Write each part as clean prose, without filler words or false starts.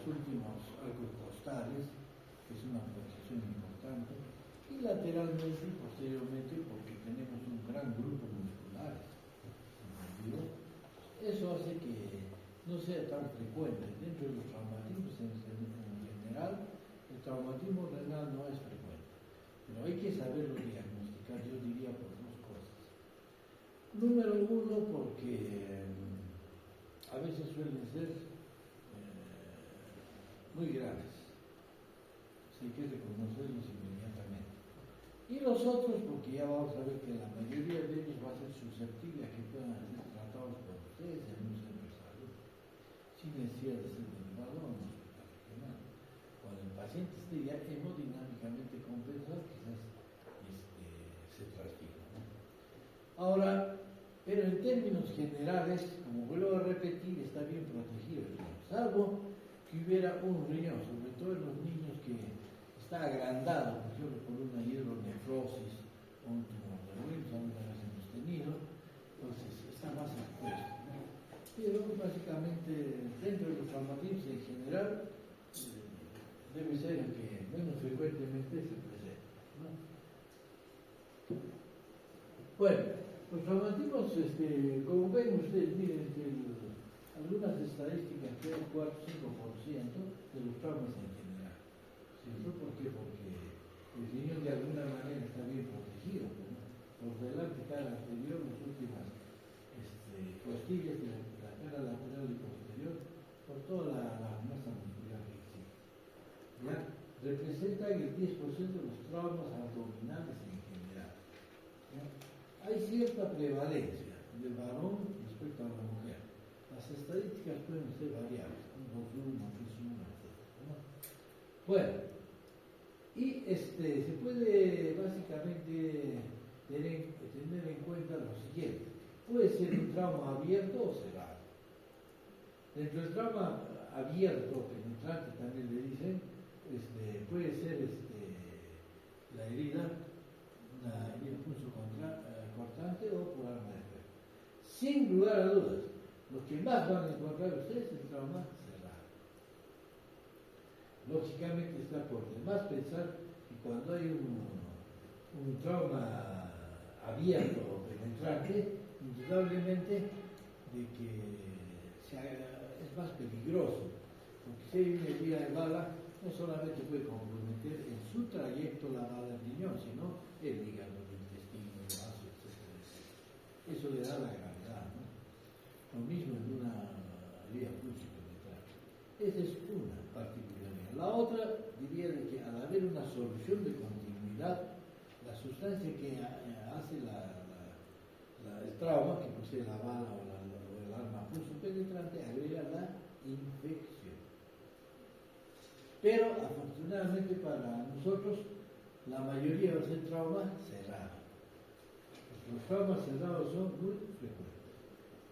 últimos arcos costales, que es una proyección importante, y lateralmente y posteriormente porque tenemos un gran grupo muscular. ¿Entendido? Eso hace que no sea tan frecuente. Dentro de los traumatismos en general, el traumatismo renal no es frecuente, pero hay que saberlo diagnosticar, yo diría, por dos cosas. Número uno, porque a veces suelen ser muy graves, hay que reconocerlos inmediatamente. Y los otros, porque ya vamos a ver que la mayoría de ellos va a ser susceptible a que puedan ser tratados por ustedes en un centro de salud, sin necesidad de ser derivado a un hospital regional. Cuando el paciente esté ya hemodinámicamente compensado, quizás se transfiera, ¿no? Ahora, pero en términos generales, como vuelvo a repetir, está bien protegido el riñón, salvo que hubiera un riñón, sobre todo en los niños que está agrandado, por ejemplo, por una hidronefrosis o un tumor de Wilson, alguna vez hemos tenido, entonces está más expuesto, ¿no? Pero básicamente dentro de los traumatismos en general debe ser el que menos frecuentemente se presenta, ¿no? Bueno, los traumatismos, como ven ustedes, miren que algunas estadísticas que el 4 o 5% de los traumas en general. ¿Cierto? ¿Por qué? Porque el riñón de alguna manera está bien protegido, ¿no? Por delante cara anterior, las últimas costillas de la cara lateral y posterior, por toda la masa muscular que existe. ¿Ya? Representan el 10% de los traumas abdominales en general. ¿Ya? Hay cierta prevalencia del varón respecto a la mujer. Las estadísticas pueden ser variables, 2-1, 3-1, etc., ¿no? Bueno, y se puede básicamente tener en cuenta lo siguiente. Puede ser un trauma abierto o cerrado. Dentro del trauma abierto, penetrante también le dicen, puede ser la herida, una herida pulso cortante o por arma de fuego. Sin lugar a dudas, lo que más van a encontrar ustedes es el trauma cerrado. Lógicamente está por demás pensar que cuando hay un trauma abierto o penetrante, indudablemente de que es más peligroso, porque si hay una herida de bala, no solamente puede comprometer en su trayecto la bala del riñón, sino el hígado, el intestino, el vaso, etc. Eso le da la gravedad, ¿no? Lo mismo en una herida pulso penetrante. Esa es una particularidad. La otra diría de que al haber una solución de continuidad, la sustancia que hace el trauma, que posee la bala o el arma pulso penetrante, agrega la infección. Pero afortunadamente para nosotros, la mayoría va a ser trauma cerrado. Los traumas cerrados son muy frecuentes.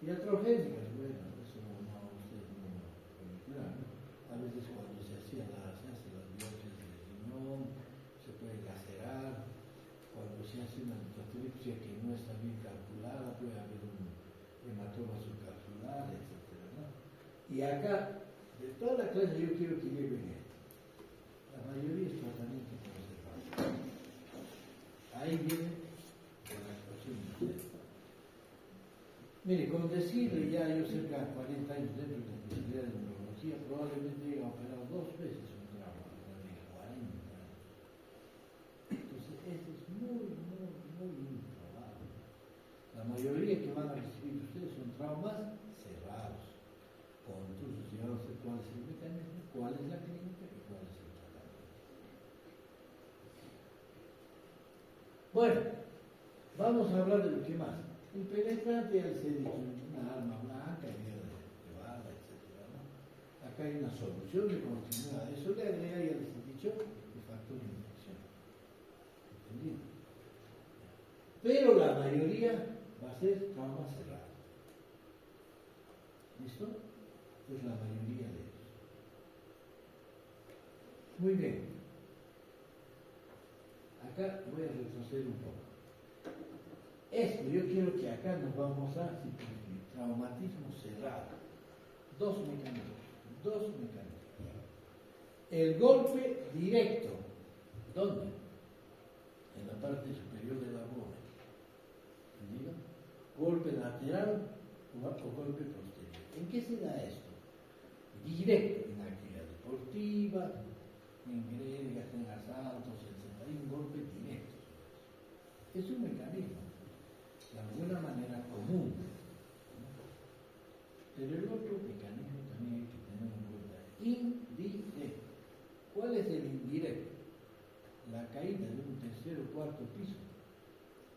Y atrogénicas, bueno, eso ustedes no permitirán, ¿no? A veces cuando se hace las biopsias del riñón, se puede lacerar. Cuando se hace una lithotripsia que no está bien calculada, puede haber un hematoma subcapsular, etc., ¿no? Y acá, de toda la clase, yo quiero que lleven esto. La mayoría es tratamiento conservador. Ahí viene la actuación de ustedes. Mire, con decirle ya yo cerca de 40 años dentro de la especialidad de neurología, probablemente he operado 2 veces un trauma, de 40 años. Entonces, esto es muy improbable. La mayoría que van a recibir ustedes son traumas cerrados, con entonces ya no sé cuál es el mecanismo, cuál es la clínica y cuál es el tratamiento. Bueno, vamos a hablar de lo que más. El penetrante ya les he dicho, una arma blanca, herida de bala, etc., ¿no? Acá hay una solución de continuidad. Eso le agrega, ya les he dicho, el factor de infección. ¿Entendido? Pero la mayoría va a ser trauma cerrado. ¿Listo? Es la mayoría de ellos. Muy bien. Acá voy a retroceder un poco. Esto, yo quiero que acá nos vamos a circunscribir. Traumatismo cerrado. Dos mecanismos. El golpe directo, ¿dónde? En la parte superior de la bola. ¿Entendido? Golpe lateral o golpe posterior. ¿En qué se da esto? Directo, en actividad deportiva, en gregas, en asaltos, etc. Hay un golpe directo. Es un mecanismo, de alguna manera común. Pero el otro mecanismo también hay que tener en cuenta. Indirecto. ¿Cuál es el indirecto? La caída de un tercer o cuarto piso.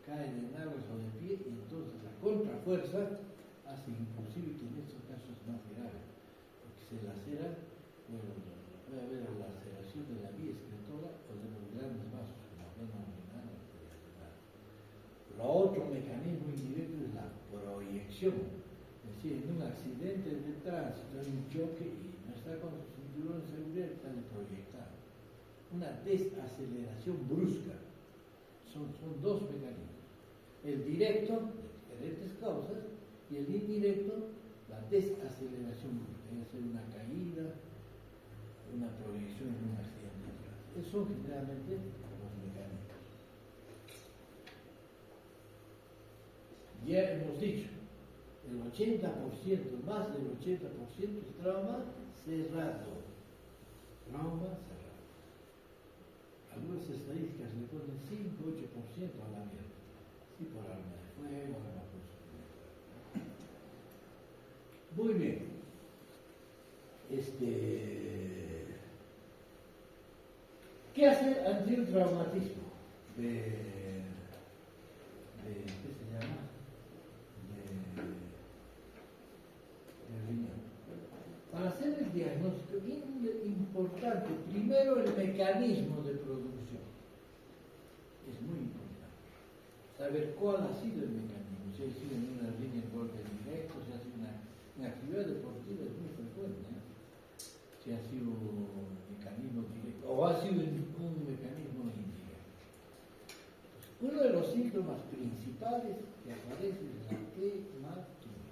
Cae de nalgas o de pie y entonces la contrafuerza hace imposible que en estos casos más graves, porque se lacera, bueno, puede haber la laceración de la vía excretora o de los grandes vasos, como la vena urinaria o periodontal. Lo otro mecanismo indirecto es la proyección. Es decir, en un accidente de tránsito, en un choque y no está con su cinturón de seguridad, está proyectado. Una desaceleración brusca. Son dos mecanismos. El directo, de diferentes causas, y el indirecto, la desaceleración brusca. Puede ser una caída, una proyección en un accidente de tránsito. Esos son generalmente los mecanismos. Ya hemos dicho, el 80%, más del 80% es trauma cerrado. Trauma cerrado. Algunas estadísticas le ponen 5-8% a la mierda. Sí, por arma de fuego, arma por su. Muy bien. ¿Qué hacer ante un traumatismo ¿qué se llama? De riñón. Para hacer el diagnóstico es importante primero el mecanismo de producción. Es muy importante saber cuál ha sido el mecanismo. Si ha sido en una línea de golpe directo, si ha sido una actividad deportiva, es muy frecuente. Si ha sido un mecanismo directo o ha sido un mecanismo indirecto. Uno de los síntomas principales que aparece es la hematuria.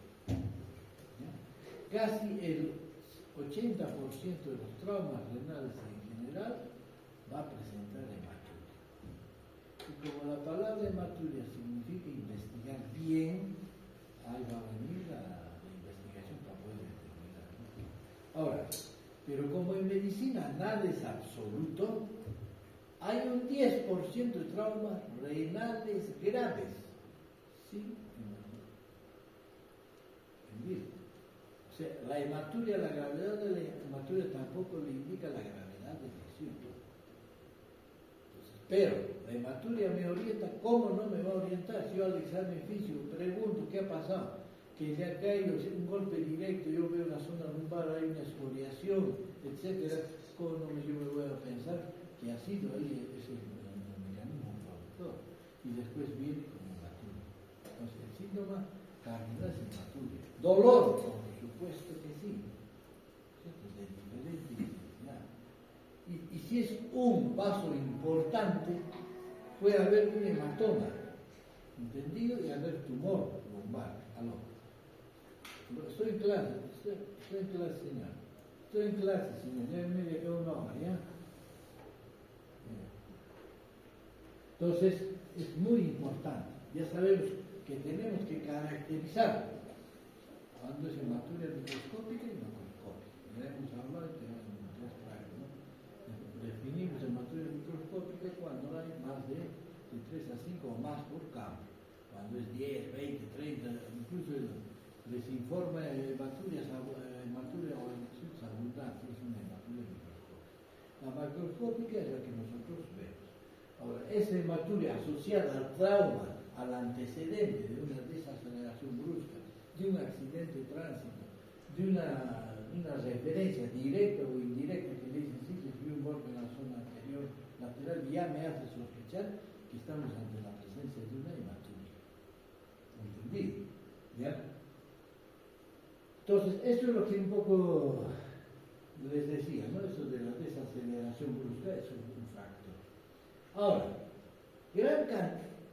Casi el 80% de los traumas renales en general va a presentar hematuria. Y como la palabra hematuria significa investigar bien, ahí va a venir la investigación para poder determinar. Ahora, pero como en medicina nada es absoluto, hay un 10% de traumas renales graves. ¿Sí? ¿Entendido? O sea, la hematuria, la gravedad de la hematuria tampoco le indica la gravedad del lesión. Pero la hematuria me orienta, ¿cómo no me va a orientar? Si yo al examen físico pregunto qué ha pasado, que le ha caído un golpe directo, yo veo una zona lumbar, hay una escoriación, etcétera, ¿cómo no yo me voy a pensar que ha sido ahí ese mecanismo productor? Y después viene con hematuria. Entonces el síntoma cardinal es hematuria. Dolor, por supuesto que sí, ¿cierto? De diferente intensidad. Y si es un vaso importante, puede haber un hematoma, ¿entendido? Y haber tumor lumbar. ¿Aló? Estoy en clase, señor. Estoy en clase, señor. Ya me llegó una hora, ¿ya? Entonces, es muy importante. Ya sabemos que tenemos que caracterizar cuando es hematuria microscópica y macroscópica. Ya hemos hablado de tres tragos, ¿no? Definimos hematuria microscópica cuando hay más de 3 a 5 o más por campo. Cuando es 10, 20, 30, incluso les informa hematuria o hemocitos abundantes, es una hematuria microscópica. La macroscópica es la que nosotros vemos. Ahora, esa hematuria asociada al trauma, al antecedente de una desaceleración brusca, de un accidente de tránsito, de una referencia directa o indirecta que le dicen, sí, que fui un golpe en la zona anterior lateral, ya me hace sospechar que estamos ante la presencia de una hematuria. ¿Entendido? ¿Ya? Entonces, eso es lo que un poco les decía, ¿no? Eso de la desaceleración brusca es un factor. Ahora,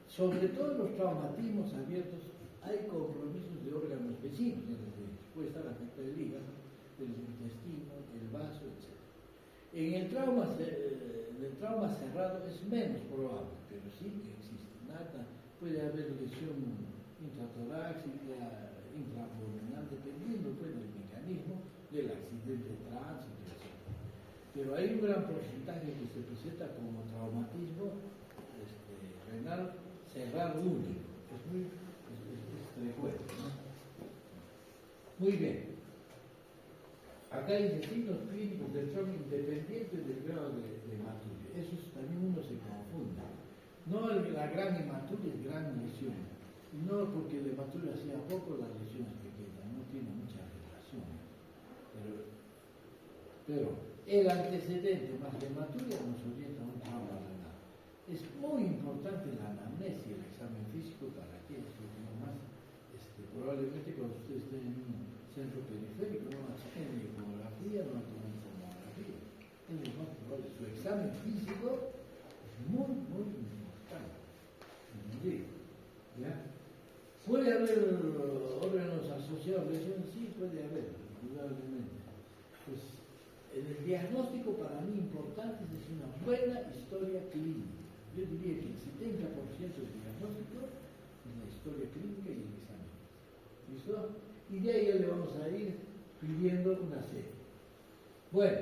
sobre todo en los traumatismos abiertos, hay compromisos de órganos vecinos, es decir, puede estar afectado el hígado, el intestino, el vaso, etc. En el trauma cerrado es menos probable, pero sí que existe. Nada, puede haber lesión intratorácica, intraabdominal, dependiendo pues, del mecanismo del accidente de tránsito, etc. Pero hay un gran porcentaje que se presenta como traumatismo renal cerrado único. Es muy frecuente, ¿no? Muy bien. Acá dice signos clínicos del trauma independiente del grado de hematuria. Eso también uno se confunde. No la gran hematuria es gran lesión. Y no porque la hematuria sea poco, las lesiones pequeñas. No tiene mucha relación. Pero el antecedente más la hematuria nos orienta a un trauma renal. Es muy importante la anamnesis y el examen físico para aquellos que tienen más. Probablemente cuando usted esté en un centro periférico no va a tener ni ecografía, no va a tener tomografía. Es lo más probable. Su examen físico es muy, muy importante. ¿Ya? ¿Puede haber órganos asociados a lesiones? Sí, puede haber, indudablemente. Pues en el diagnóstico para mí importante es una buena historia clínica. Yo diría que el 70% del diagnóstico es la historia clínica y el examen. ¿Listo? Y de ahí ya le vamos a ir pidiendo una serie. Bueno,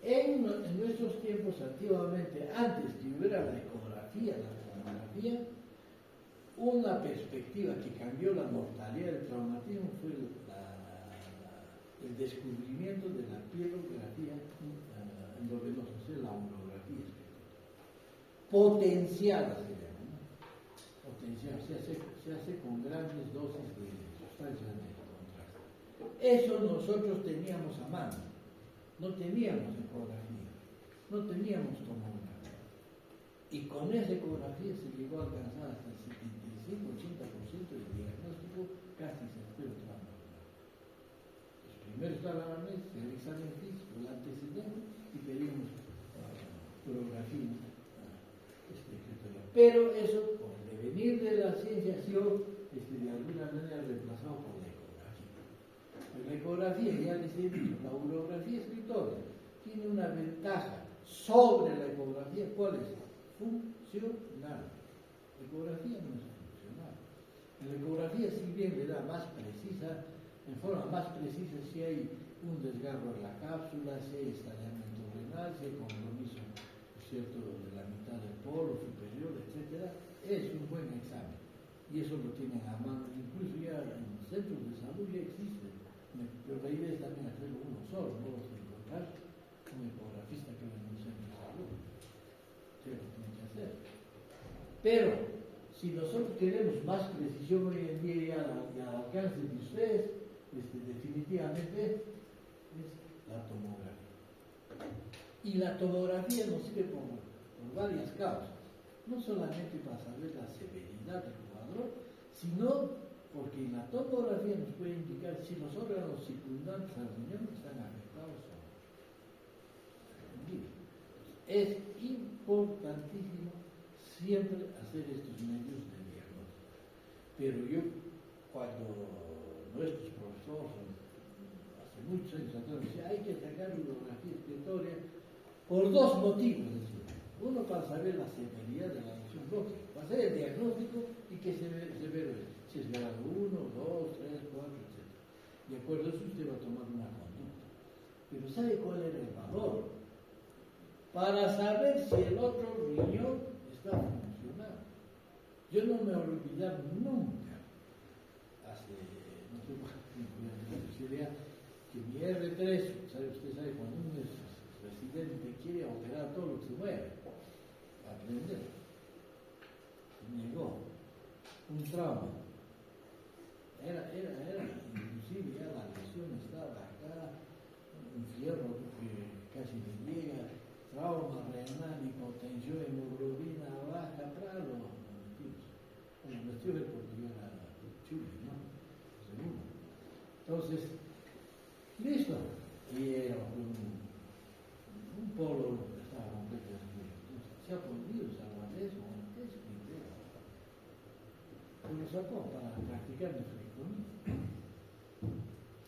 en nuestros tiempos, antiguamente, antes que hubiera la ecografía, la tomografía, una perspectiva que cambió la mortalidad del traumatismo fue el descubrimiento de la pielografía endovenosa, o sea, la urografía. Potenciada se llama, ¿no? Potenciada, se hace con grandes dosis de sustancias de contraste. Eso nosotros teníamos a mano. No teníamos ecografía, no teníamos tomografía. Y con esa ecografía se llegó a alcanzar hasta el 75-80% del diagnóstico casi se fue el trauma. Primero está la anamnesis, el examen físico, el antecedente y pedimos urografía. Pero eso, con el devenir de la ciencia, ha sido de alguna manera reemplazado por la ecografía. La ecografía, ya les he dicho, la urografía escritoria tiene una ventaja sobre la ecografía. ¿Cuál es? Funcional. La ecografía no es funcional. En la ecografía, si bien le da más precisa, en forma más precisa, si hay un desgarro en la cápsula, si hay estallamiento renal, si hay compromiso, ¿cierto?, de la mitad del polo superior, etc. Es un buen examen. Y eso lo tienen a mano. Incluso ya en centros de salud ya existe. Pero la idea es también hacerlo uno solo, no vas a encontrar un ecografista que en un centro de salud. Se lo tiene que hacer. Pero, si nosotros queremos más precisión hoy en día y al alcance de ustedes, definitivamente es la tomografía. Y la tomografía nos sirve por varias causas. No solamente para saber la severidad del cuadro, sino porque en la tomografía nos puede indicar si los órganos circundantes al riñón están afectados o no. Es importantísimo siempre hacer estos medios de diagnóstico. Pero yo, cuando nuestros profesores, hace muchos años atrás, decían hay que sacar urografía escritoria por dos motivos. Uno, para saber la severidad de la lesión lógica, para hacer el diagnóstico y que severo es. Si es grado 1, 2, 3, 4, etc. De acuerdo a eso usted va a tomar una conducta. Pero ¿sabe cuál era el valor? Para saber si el otro riñón está funcionando. Yo no me voy a olvidar nunca, hace no sé cuánto tiempo, que mi R3, usted sabe cuando un residente quiere operar todo lo que se mueve, aprender, se negó, un trauma. Era, inclusive ya la lesión estaba acá, un fierro que casi le llega, trauma renal, hipotensión, hemoglobina baja, prado, el vestido es porque yo era chulo, ¿no? Segundo. Entonces, listo. Y era un polo que estaba completamente. Se ha podido salvar eso, es idea. Lo sacó para practicar nefrectomía.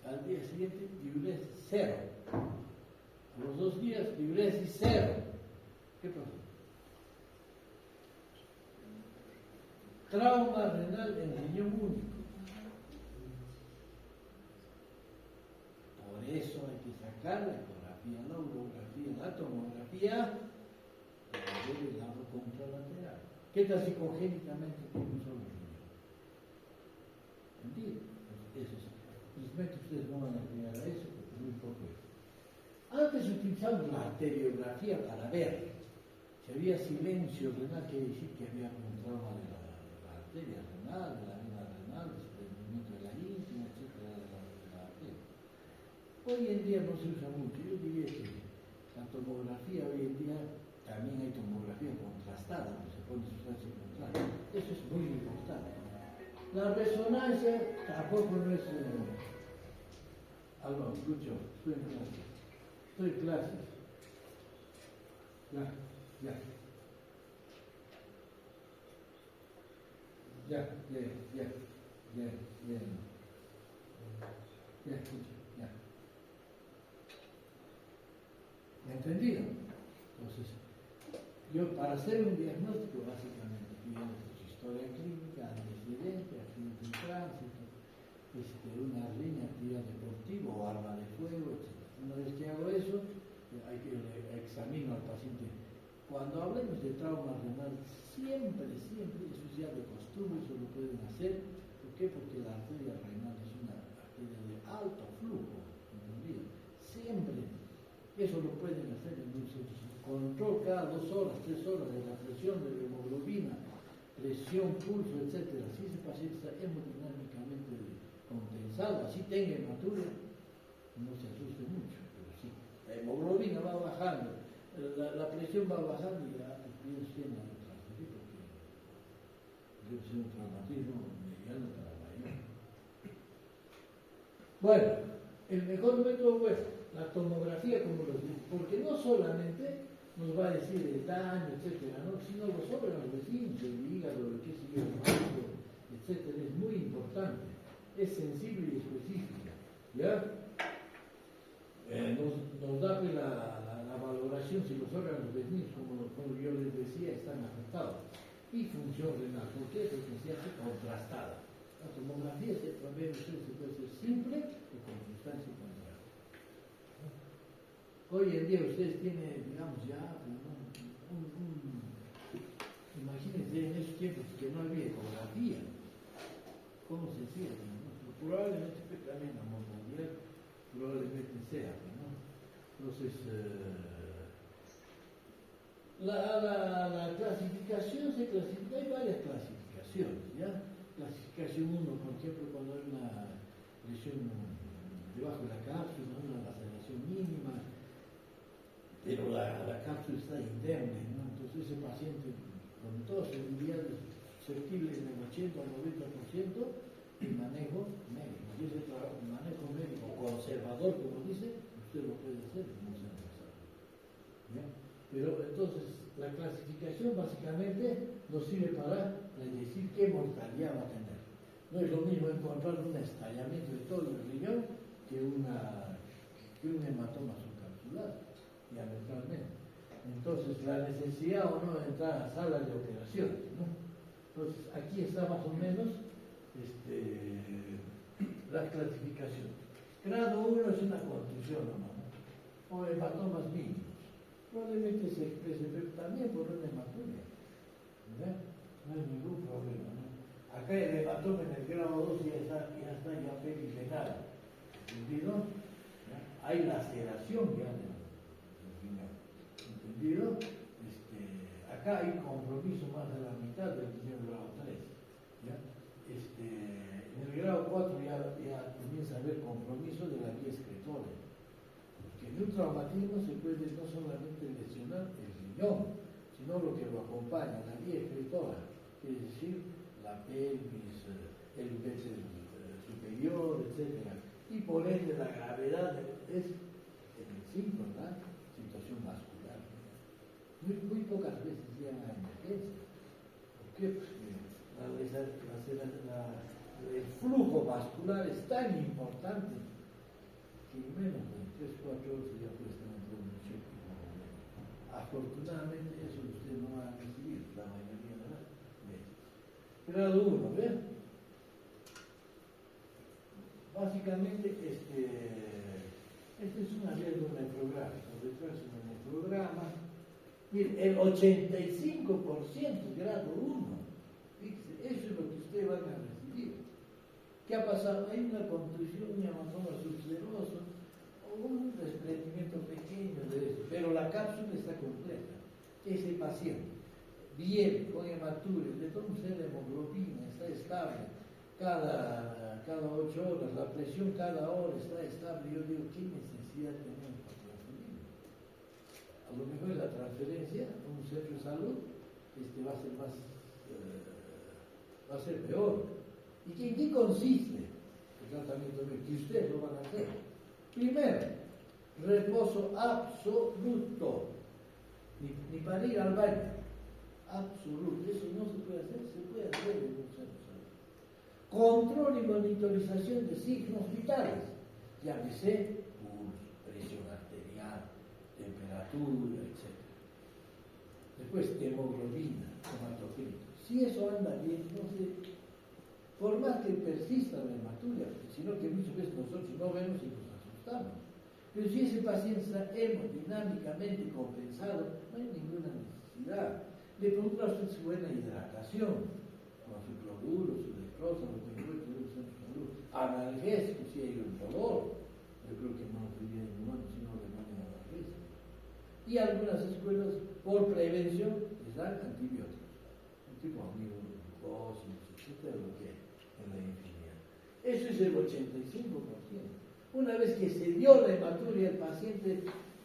Al día siguiente, diurés 0. A los 2 días, fibresis 0. ¿Qué pasó? Trauma renal en riñón único. Por eso hay que sacar la ecografía, la urografía, la tomografía, para ver el lado contralateral. ¿Qué tal si congénitamente tiene un solo riñón? ¿Entiendes? Eso es. Felizmente ustedes no van a llegar a eso, porque muy poco es. Antes utilizamos la arteriografía para ver si había silencio renal, quiere decir que había un trauma de la arteria renal, de la vena renal, desprendimiento de la íntima, etcétera, de la arteria. Hoy en día no se usa mucho. Yo diría que la tomografía hoy en día también hay tomografía contrastada, que se pone sustancia contraria. Eso es muy importante. La resonancia tampoco no es algo mucho. Estoy en clases. Estoy en clases. Ya. Ya. ¿Entendido? Entonces, yo para hacer un diagnóstico básicamente pido su historia clínica, antecedente, accidente de tránsito, una riña, actividad deportiva o arma de fuego, etc. Una vez que hago eso, examino al paciente. Cuando hablemos de trauma renal, siempre, eso es ya de costumbre, eso lo pueden hacer. ¿Por qué? Porque la arteria renal es una arteria de alto flujo, ¿entendido? Siempre. Eso lo pueden hacer en un centro. Control cada 2 horas, 3 horas de la presión de la hemoglobina, presión, pulso, etc. Si ese paciente está hemodinámicamente compensado, así tenga hematuria, no se asuste mucho, pero sí. La hemoglobina va bajando, la presión va bajando y ya pienso en la transferir porque debe ser un traumatismo mediano para mayor. Bueno, el mejor método fue la tomografía, como los digo, porque no solamente nos va a decir el daño, etcétera, ¿no? Sino los órganos vecinos, el hígado, el qué sé yo, el vaso, etcétera, es muy importante, es sensible y específica, ¿ya? Nos da pues, la valoración si los órganos vecinos, como yo les decía, están afectados. Y función renal, ¿por qué? Porque se hace contrastada. La tomografía también se puede ser simple o con sustancia contraria. Hoy en día ustedes tienen, digamos, ya imagínense en esos tiempos que no había ecografía, ¿cómo se hacía? ¿No? Probablemente también la mundial, probablemente sea, ¿no? Entonces, la clasificación hay varias clasificaciones, ¿ya? Clasificación 1, por ejemplo, cuando hay una lesión debajo de la cápsula, una laceración mínima, pero la cápsula está indemne, ¿no? Entonces ese paciente, con toda seguridad, es susceptible en el 80 o 90% de manejo médico. Y ese manejo médico conservador, como dice, usted lo puede hacer en un centro de salud. ¿Ya? Pero entonces la clasificación básicamente nos sirve para decir qué mortalidad va a tener. No es lo mismo encontrar un estallamiento de todo el riñón que un hematoma subcapsular, diametralmente. Entonces, la necesidad o no de entrar a sala de operaciones, ¿no? Entonces, aquí está más o menos la clasificación. Grado 1 es una contusión nomás, o hematomas mínimos. Probablemente se exprese también por una hematuria. ¿Verdad? No hay ningún problema, ¿no? Acá el hematoma en el grado 2 ya está perigenal. ¿Entendido? ¿Ya? Hay laceración ya del riñón. ¿Entendido? Acá hay compromiso más de la mitad del riñón grado 3. ¿Ya? En el grado 4 ya comienza a haber compromiso de la vía excretora. Porque en un traumatismo se puede no solamente lesionar el riñón, sino lo que lo acompaña, la vía excretora, es decir, la pelvis, el ureter superior, etc. Y por ende la gravedad es en el 5, ¿verdad? Situación vascular. Muy pocas veces llegan a emergencia. ¿Por qué? Porque el flujo vascular es tan importante que en menos de 3-4 horas ya puede estar en un Afortunadamente eso usted no va a recibir la mayoría de las veces. Grado 1, ¿ven? Básicamente este es una vía de un nefrograma, detrás de un nefrograma. Mire, el 85% grado 1. Fíjese, eso es lo que ustedes van a recibir. ¿Qué ha pasado? Hay una contusión, un hematoma subseroso, o un desprendimiento pequeño de eso, pero la cápsula está completa. Ese paciente viene con hematuria, le toma usted la hemoglobina, está estable, cada 8 horas, la presión cada hora está estable. Yo digo, ¿qué necesidad tenemos para transferir? A lo mejor la transferencia a un centro de salud va a ser peor. ¿Y en qué consiste el tratamiento que ustedes lo van a hacer? Primero, reposo absoluto, ni para ir al baño, absoluto. Eso no se puede hacer, se puede hacer en un centro de salud. Control y monitorización de signos vitales, llámese pulso, presión arterial, temperatura, etc. Después, hemoglobina, hematocrito. Si eso anda bien, entonces, por más que persista la hematuria, sino que muchas veces nosotros no vemos y nos asustamos. Pero si ese paciente está hemodinámicamente compensado, no hay ninguna necesidad. Le pregunto a usted su buena hidratación, con su cloruro, su dextrosa, lo que encuentre en un centro de salud. Analgésico, si hay un dolor. Yo creo que no sería ninguno, sino de manera analgésica. Y algunas escuelas, por prevención, les dan antibióticos. Un tipo amigdalosis, etcétera, lo que hay en la infinidad. Eso es el 85%. Una vez que se dio la hematuria, el paciente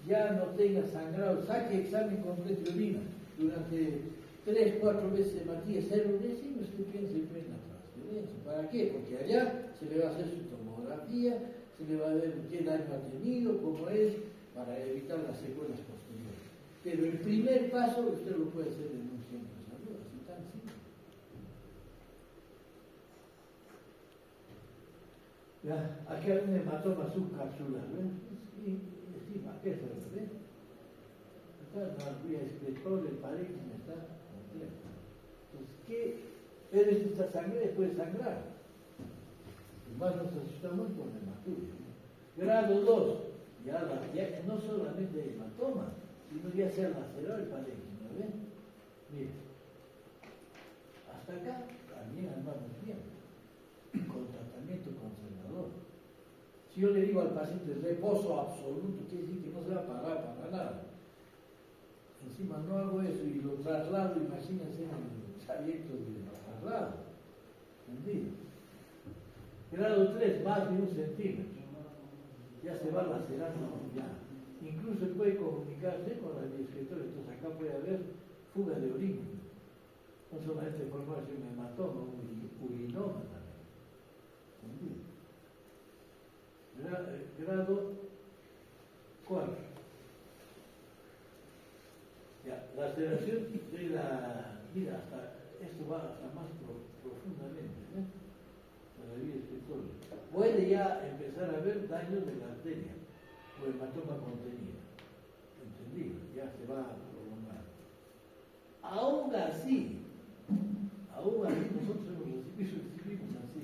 ya no tenga sangrado, saque examen completo de orina durante 3-4 veces hematía, 0 décimos, usted piensa en la transferencia. ¿Para qué? Porque allá se le va a hacer su tomografía, se le va a ver qué daño ha tenido, cómo es, para evitar las secuelas posteriores. Pero el primer paso usted lo puede hacer en un centro de salud, así tan simple. Ya, aquí hay un hematoma subcapsular, ¿ven? Y encima, ¿qué es eso? ¿Ven? Acá la vía excretora, el parénquima está completa. Entonces, ¿qué? Pero esta sangre puede sangrar. Más nos asustamos con la hematuria, ¿no? Grado 2, ya no solamente hematoma, sino ya se ha lacerado el parénquima, ¿ven? Miren, hasta acá también andamos bien, con tratamiento conservador. Si yo le digo al paciente reposo absoluto, quiere decir que no se va a parar para nada. Encima no hago eso y lo traslado, imagínense en los abiertos de traslado. ¿Entendido? Grado 3, más de 1 centímetro. Ya se va lacerando, ya. Incluso puede comunicarse con la excretora, entonces acá puede haber fuga de orina. No solamente formarse un hematoma, un urinoma también. ¿Entendido? Grado 4. Ya, la alteración de la vida, esto va hasta más profundamente, ¿eh? La vida excretora. Puede ya empezar a haber daños de la arteria o hematoma contenido. ¿Entendido? Ya se va a prolongar. Aún así, nosotros recibimos así.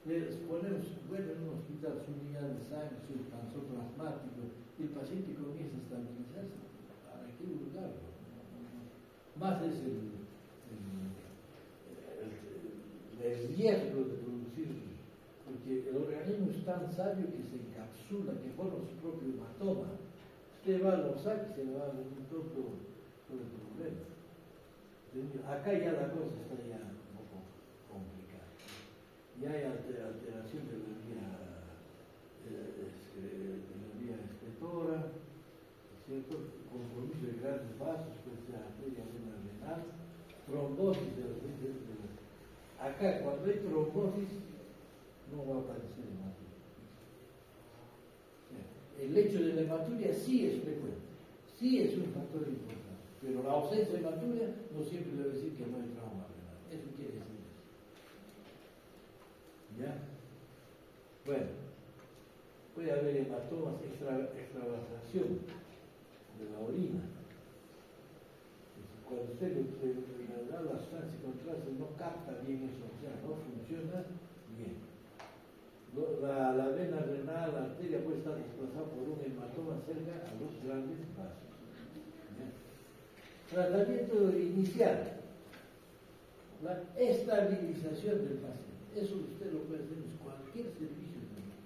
Les ponemos, bueno, en un hospital su unidad de sangre, su panzoplasmático, y el paciente comienza a estabilizarse. ¿Para qué buscarlo? Más es el riesgo de producir, porque el organismo es tan sabio que se encapsula, que forma su propio hematoma. Usted va a los saques y se le va a dar todo el problema. Acá ya la cosa está ya un poco complicada. Ya hay alteración de la vía excretora, ¿cierto? Compromiso de grandes vasos, pues la arteria renal, trombosis de los acá, cuando hay trombosis, no va a aparecer hematuria. El hecho de la hematuria sí es frecuente, sí es un factor importante, pero la ausencia de hematuria no siempre debe decir que no hay trauma renal. Eso quiere decir eso. ¿Ya? Bueno, puede haber hematomas, extravasación de la orina. cuando usted le da la sustancia contraste no capta bien eso, o sea, no funciona bien. La vena renal, la arteria puede estar desplazada por un hematoma cerca a los grandes vasos. Bien. Tratamiento inicial, la estabilización del paciente. Eso usted lo puede hacer en cualquier servicio médico.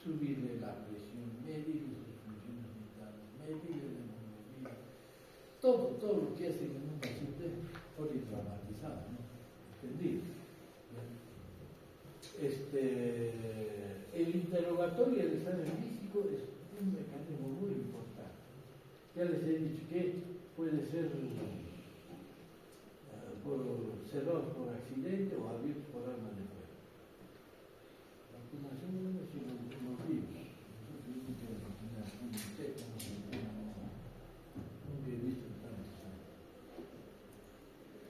Subirle la presión, medirle sus funciones vitales, medirle la hemoglobina, todo lo que hace en un paciente politraumatizado, ¿no? ¿Entendido? El interrogatorio del examen físico es un mecanismo muy importante. Ya les he dicho que puede ser cerrados por accidente o abiertos por arma de fuego. La vacunación es los vivos. Nosotros nunca he vacunado un insecto, nunca he visto tantos años.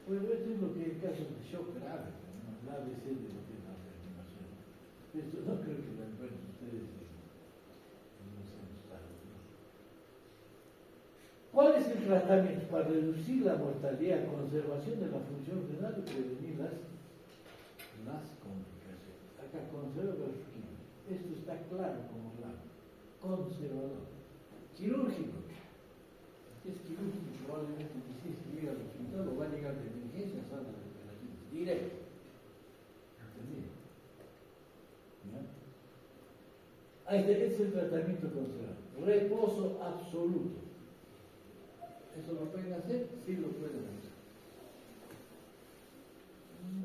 Pues esto es lo que en caso de shock grave, ¿no? La ABC de lo que es la reanimación. Esto no creo que lo encuentren ustedes en los estados, ¿no? ¿Cuál es el tratamiento para reducir la mortalidad, conservación de la función renal y prevenir las complicaciones? Acá conserva los químicos. Esto está claro como el agua. Conservador. Quirúrgico. Si es quirúrgico, probablemente si llega al hospital o va a llegar de emergencia a sala de operaciones. Directo. ¿Entendido? ¿Ya? Este es el tratamiento conservador. Reposo absoluto. ¿Eso lo pueden hacer? Sí lo pueden hacer.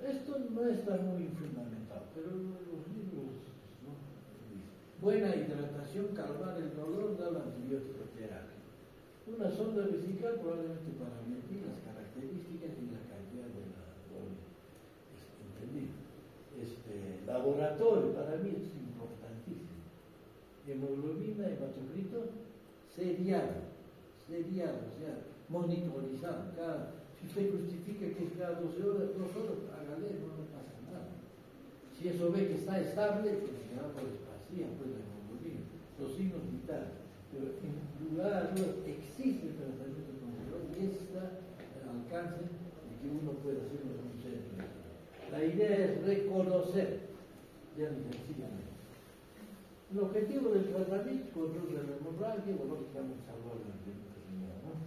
Esto no está muy fundamentado, pero los libros, ¿no? Buena hidratación, calmar el dolor, dar la antibiótico terapia. Una sonda vesical probablemente para medir las características y la cantidad de la orina. ¿Entendido? Laboratorio para mí es importantísimo. Hemoglobina, hematocrito, seriado, o sea, monitorizado. Si usted justifica que es cada 12 horas, 2 horas, hágale, no pasa nada. Si eso ve que está estable, pues se va por espacía, pues la hemoglobina, los signos vitales. Pero en lugar de dudas existe el tratamiento conservador y está al alcance de que uno pueda hacerlo en un centro. La idea es reconocer, ya sencillamente. El objetivo del tratamiento, control de la hemorragia, o lógicamente salvar la enfermedad, ¿no?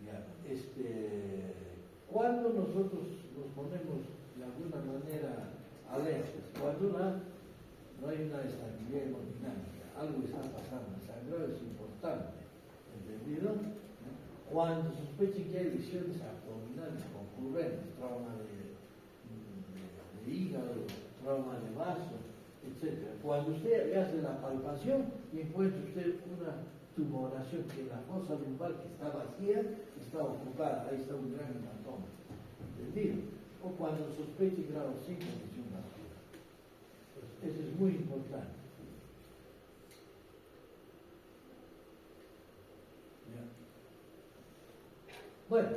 Ya, cuando nosotros nos ponemos de alguna manera alertas, cuando no hay una estabilidad hemodinámica, algo está pasando, el sangrado es importante, ¿entendido? Cuando sospechen que hay lesiones abdominales concurrentes, trauma de hígado, trauma de vaso, etc. Cuando usted hace la palpación y encuentra usted una tumoración que la fosa lumbar que está vacía está ocupada, ahí está un gran hematoma, ¿entendido? O cuando sospeche grado 5 lesión vascular. Pues eso es muy importante. ¿Ya? Bueno,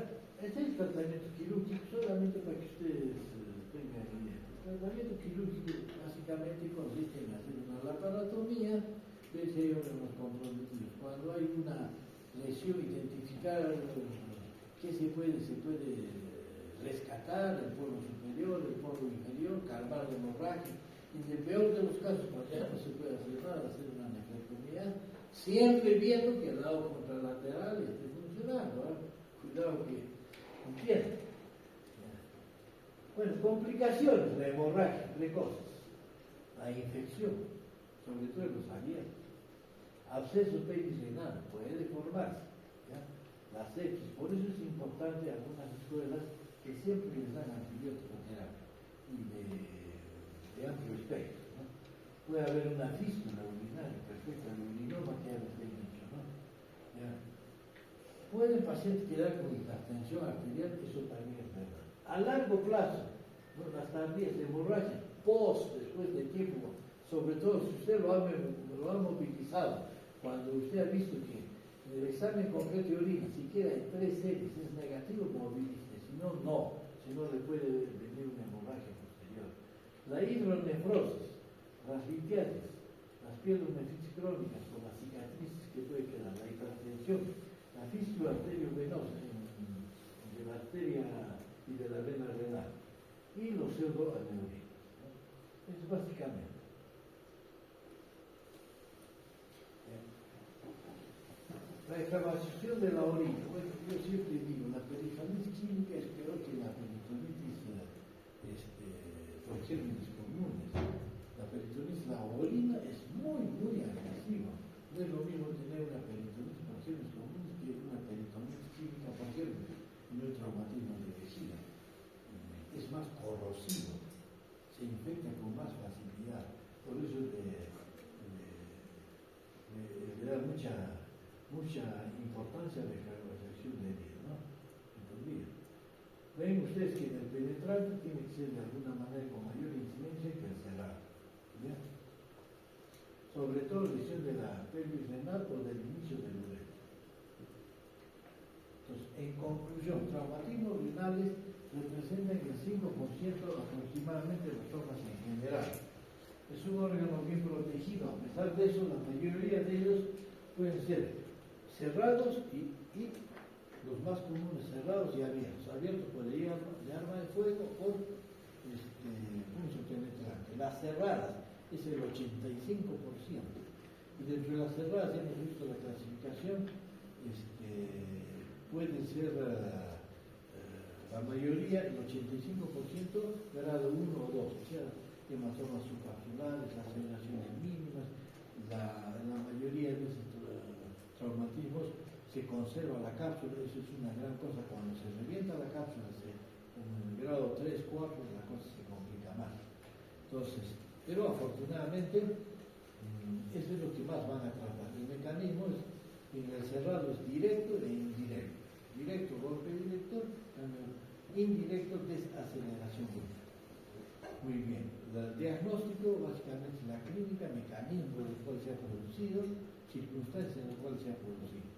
este es el tratamiento quirúrgico solamente para que ustedes tengan idea. El tratamiento quirúrgico básicamente consiste en hacer una laparotomía, ver si hay órganos comprometidos. Cuando hay una lesión, identificar qué se puede rescatar, el polo superior, el polo inferior, calmar la hemorragia. Y en el peor de los casos, cuando ya no se puede hacer nada, hacer una nefrectomía, siempre viendo que el lado contralateral esté funcionando, ¿eh? Cuidado que entiendan. Bueno, complicaciones, la hemorragia precoces, la infección, sobre todo en los abiertos, absceso perisrenal, puede formarse, ¿ya? La sepsis, por eso es importante en algunas escuelas que siempre les dan antibiótico terapia y de amplio espectro, ¿no? Puede haber una fístula urinaria perfecta, el urinoma que ya les he dicho, ¿no? ¿Ya? Puede el paciente quedar con hipertensión arterial, eso también es verdad. A largo plazo, ¿no? Las tardías hemorragias, después de tiempo, sobre todo si usted lo ha movilizado, cuando usted ha visto que en el examen concreto de orina, si queda en 3 series es negativo, movilice, si no, si no le puede venir una hemorragia posterior. La hidronefrosis, las litiasis, las pielonefritis crónicas o las cicatrices que puede quedar, la hipertensión, la fístula arteriovenosa en de la arteria y de la vena renal, y los pseudoaneurismas. Es básicamente. La inflamación de la orina. Bueno, yo siempre digo, la peritonitis química es peor que la peritonitis por gérmenes comunes. La peritonitis, la orina es muy, muy agresiva. No es lo mismo tener una peritonitis por gérmenes comunes que una peritonitis química por gérmenes y no el traumatismo de vejiga. Es más corrosivo, se infecta con más facilidad. Por eso le da mucha importancia a la reacción de herida, ¿no? ¿Entendido? Ven ustedes que el penetrante tiene que ser de alguna manera con mayor incidencia que el cerrado. ¿Ya? Sobre todo lesión de la pelvis renal o del inicio del uretro. Entonces, en conclusión, traumatismos renales representan el 5% aproximadamente de los traumas en general. Es un órgano bien protegido. A pesar de eso, la mayoría de ellos pueden ser cerrados y los más comunes cerrados y abiertos. Abiertos por de arma de fuego o punzo penetrante. Las cerradas es el 85%. Y dentro de las cerradas, ya hemos visto la clasificación, pueden ser la mayoría, el 85%, grado 1 o 2, o sea, hematomas subcapsulares, laceraciones mínimas, la mayoría de esos traumatismos se conserva la cápsula. Eso es una gran cosa. Cuando se revienta la cápsula, en el grado 3, 4, la cosa se complica más. Entonces, pero afortunadamente, eso es lo que más van a tratar. El mecanismo en el cerrado es directo e indirecto. Directo, golpe directo, indirecto, desaceleración brusca. Muy bien. El diagnóstico, básicamente, la clínica, mecanismo en el cual se ha producido, circunstancias en las cuales se ha producido.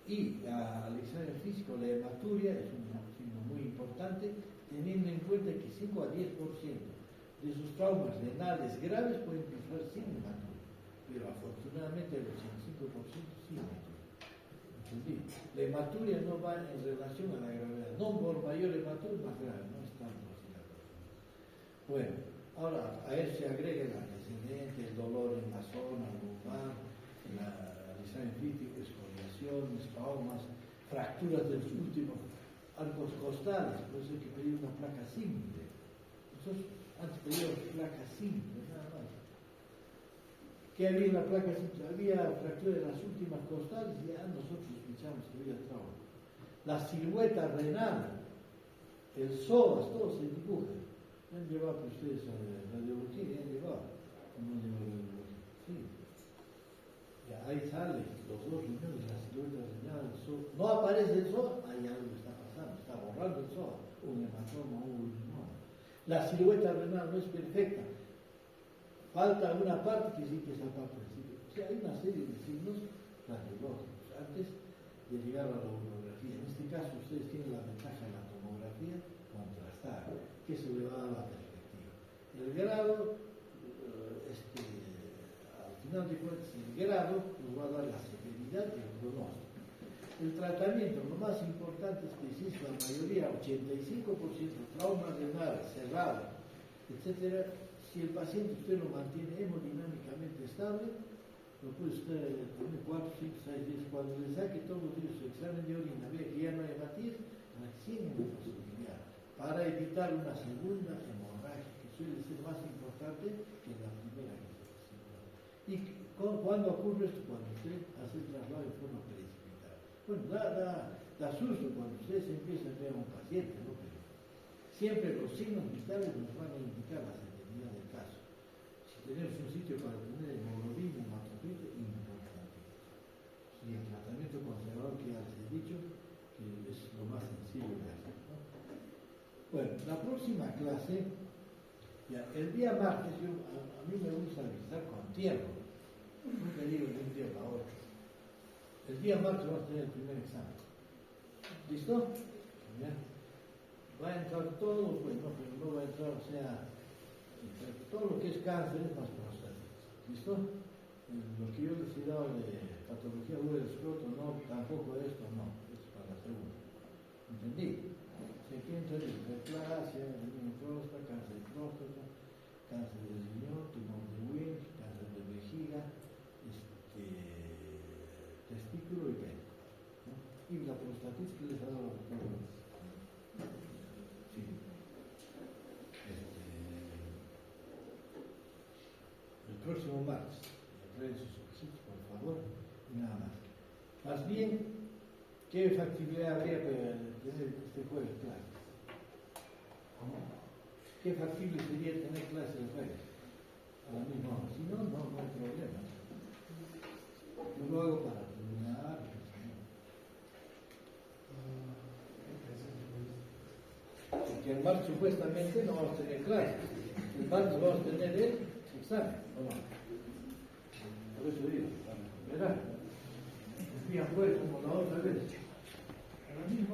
Y al examen físico, la hematuria es un signo muy importante, teniendo en cuenta que 5 a 10% de sus traumas renales graves pueden cursar sin hematuria, pero afortunadamente el 85% sin hematuria. ¿Entendido? La hematuria no va en relación a la gravedad, no por mayor hematuria más grave, no es tanto así la cosa. Bueno, ahora a eso se agrega el antecedente, el dolor en la zona lumbar, el examen físico, escoriaciones, traumas, fracturas de los últimos arcos costales. Por eso hay que pedir una placa simple. Nosotros antes pedíamos placa simple, nada más. ¿Qué había en la placa simple? Había fractura de las últimas costales y ya nosotros sospechamos que había trauma. La silueta renal, el psoas, todo se dibuja. ¿Han llevado para ustedes a la radiología? ¿Han llevado? ¿Cómo han llevado la radiología? Sí. Ya ahí sale los dos riñones, la silueta renal, el psoas. No aparece el psoas, ahí algo está pasando, está borrando el psoas, un hematoma, un riñón. La silueta renal no es perfecta. Falta una parte que sí que esa parte sí. O sea, hay una serie de signos radiológicos antes de llegar a la urología. En este caso, ustedes tienen la ventaja de la tomografía contrastada, que se le va a dar la perspectiva. El grado, al final de cuentas, el grado nos va a dar la severidad y el pronóstico. El tratamiento, lo más importante es que existe la mayoría, 85% trauma renal, cerrado, etcétera. Si el paciente usted lo mantiene hemodinámicamente estable, lo puede usted tener 4, 5, 6 días. Cuando le saque todos los días su examen de orina, vea que ya no hay hematías, recién en la posibilidad, para evitar una segunda hemorragia, que suele ser más importante que la primera que se presenta. ¿Y cuándo ocurre esto? Cuando usted hace el traslado de forma precipitada. Bueno, da susto cuando ustedes empiezan a ver a un paciente, ¿no? Pero siempre los signos vitales nos van a indicar la severidad del caso. Si tenemos un sitio para tener hemoglobina, hematocrito, importante. Y el tratamiento conservador que ya les he dicho, que es lo más sencillo de hacer, ¿no? Bueno, la próxima clase, ya, el día martes, a mí me gusta visitar con tiempo. Nunca digo de un día para otro. El día martes vamos a tener el primer examen. ¿Listo? ¿Ya? Va a entrar todo, pues no, pero no va a entrar, o sea, todo lo que es cáncer es más prostático. ¿Listo? Lo que yo les he dado de patología del escroto, no, tampoco esto, no, es para segundo. ¿Entendí? Se quieren salir hiperplasia, próstata, cáncer de próstata, cáncer de riñón, tumor de Wilms, cáncer de vejiga, testículo y pene, ¿no? Y la prostatitis que les ha dado la doctora. Sí. El próximo martes, entreguen sus ojitos, por favor, y nada más. Más bien, ¿qué factibilidad habría para tener este jueves clases? ¿Qué factible sería tener clases el jueves? A la misma hora. Si no, no hay problema. Yo lo hago para terminar. Porque el martes supuestamente no vamos a tener clases. El martes vamos a tener el examen, ¿o no? Por eso digo, verá. El día jueves como la otra vez. A la misma